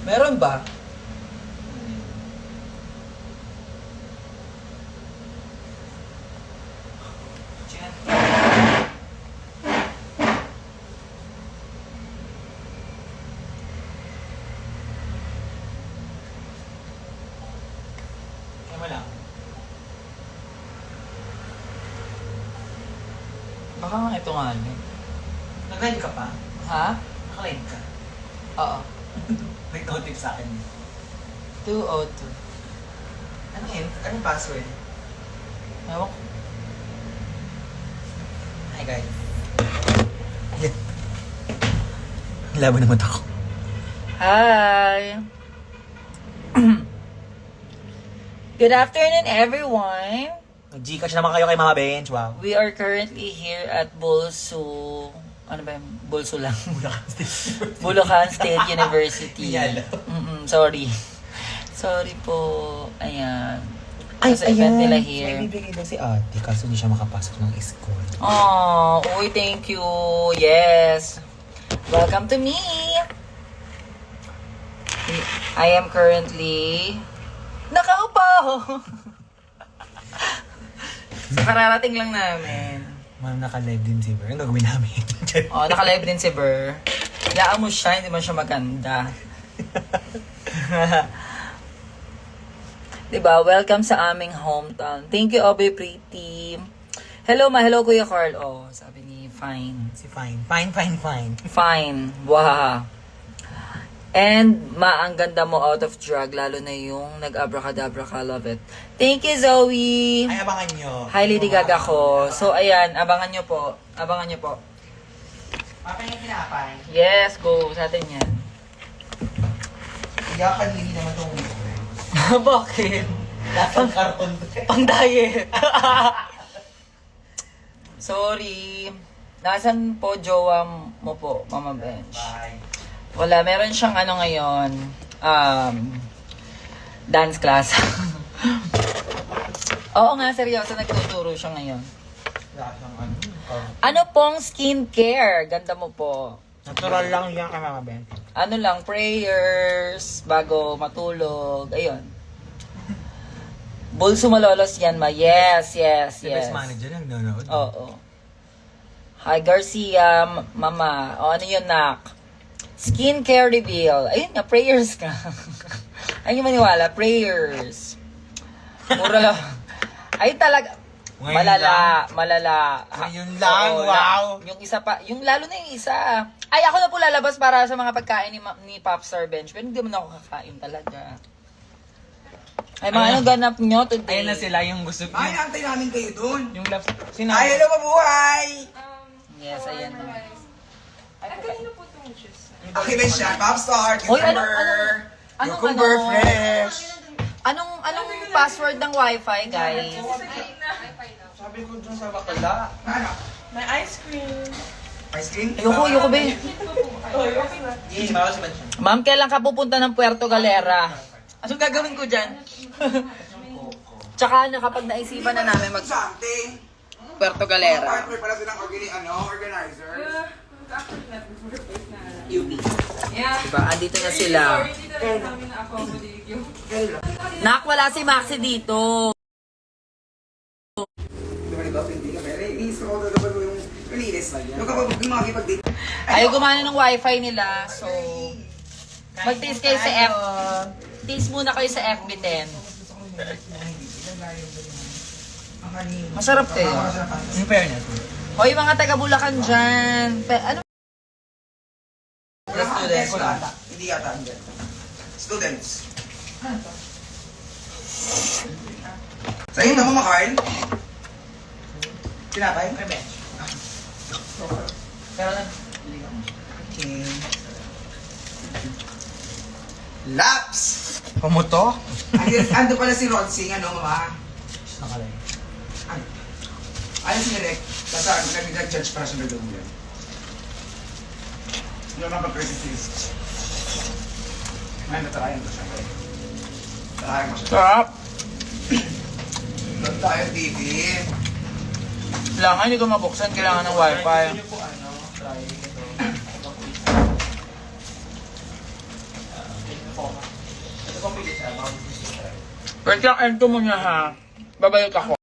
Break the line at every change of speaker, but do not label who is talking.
Meron ba?
Wala.
Baka nga ito nga.
Nag-live ka pa?
Ha?
Naka-live ka?
Oo.
Nag-notif sa akin.
202.
Ano yun? Anong password?
Ewan ko.
Hi guys. Laban naman ako.
Hi! Good afternoon, everyone!
Nag-Gcash naman kayo kay Mama Bench. Wow.
We are currently here at Bulso... Ano ba yun? Bulso lang. Bulacan State University.
Yalo.
Sorry. Sorry po. Ayan.
Ay,
Sa event nila here.
May bibigay daw si ate kaso hindi siya makapasok ng school.
Oh, uy, thank you. Yes. Welcome to me. I am currently nakaupo. So, kararating lang namin.
Ma'am, naka-live din si Ber. Ang gagawin namin.
Oh, naka-live din si Ber. Yaan mo siya, hindi man siya maganda. Diba? Welcome sa aming hometown. Thank you, Obe Pretty. Hello, hello, Kuya Carl. Oh, sabi ni Fine.
Si Fine. Fine.
Fine. Wow. And, ang ganda mo out of drag, lalo na yung nag-abracadabra ka. Love it. Thank you, Zoe.
Ay, abangan nyo.
Hi, Lady Gaga ko. So, ayan, abangan nyo po. Abangan nyo po.
Papay yung kinapay.
Yes, go. Sa atin yan.
Iyakan hindi naman itong week.
Bakit?
Lasang karon.
Pang diet. Sorry. Nasaan po jowa mo po, Mama Bench?
Bye.
Wala, meron siyang ano ngayon, dance class. Oo nga, seryoso, nagtuturo siya ngayon.
Lasang ano.
Ano pong skincare? Ganda mo po.
Natural lang yan kay Mama Ben.
Ano lang, prayers, bago matulog, ayun. Bulso malolos yan, ma. Yes.
Si best manager ang nanonood.
Oo. Hi, Garcia, Mama. O, ano yun, nak? Skincare reveal. Ayun nga, prayers ka. Ayun yung maniwala, prayers. Mura lang. Ay, talaga.
Ngayon
Malala.
Ngayon lang,
Oo,
wow.
Yung isa pa, yung lalo na yung isa. Ay, ako na po lalabas para sa mga pagkain ni Popstar Bench. Pero hindi mo na ako kakain talaga. Ay, mga ano ganap nyo today?
Ayun na sila yung gusto.
Ay, antay namin kayo dun.
Yung love.
Ay, hello, mabuhay!
Yes, ayan na.
Ay, kanino po itong juice?
Aki Ben siya, Popstar,
Hoy,
cucumber.
anong
Cucumber fresh.
Anong password ng wifi, guys?
Sabi ko dun sa bakala. Ano?
May ice cream.
Ice cream?
Ayoko, be.
Okay na.
Yes, bawal si Bench.
Ma'am, kailan ka pupunta ng Puerto Galera? Anong gagawin ko dyan? Tsaka na kapag naisipan na namin mag
Something.
Puerto Galera.
Partner pala silang organizer.
Actually, na-replace na.
UP.
Yeah.
Diba? Andito na sila.
Sorry, dito na namin na-accommodate yung...
Nak, wala si Maxi dito.
Diba, hindi ka may release ko. Diba yung release? Yung kapag makikipag-date.
Ayaw gumana ng wifi nila. So, mag-taste kayo sa F. Taste muna kayo sa FB10. Masarap kayo.
In fairness.
Hoy, mga taga Bulacan dyan. Ano?
Students. Hindi yata. Students. Sa'yo naman, Makarl? Tinapay?
Kay Bench.
Pero na.
Okay. Laps!
Pumuto?
Ando pala si Rod Singh, ano, mama?
Nakalay.
Ano si Rek? Kasi nag-judge para siya nag-double. Hindi naman mag-criticise. Ngayon, natarayan ko siya. Natarayan ko siya.
Sarap.
Doon tayo, TV.
Kailangan hindi ko mabuksan. Kailangan ng wifi.
Pwede nyo po ano, try ito. Nagpapili siya, baka gusto siya.
Wait lang, ento mo niya ha. Babalik ako.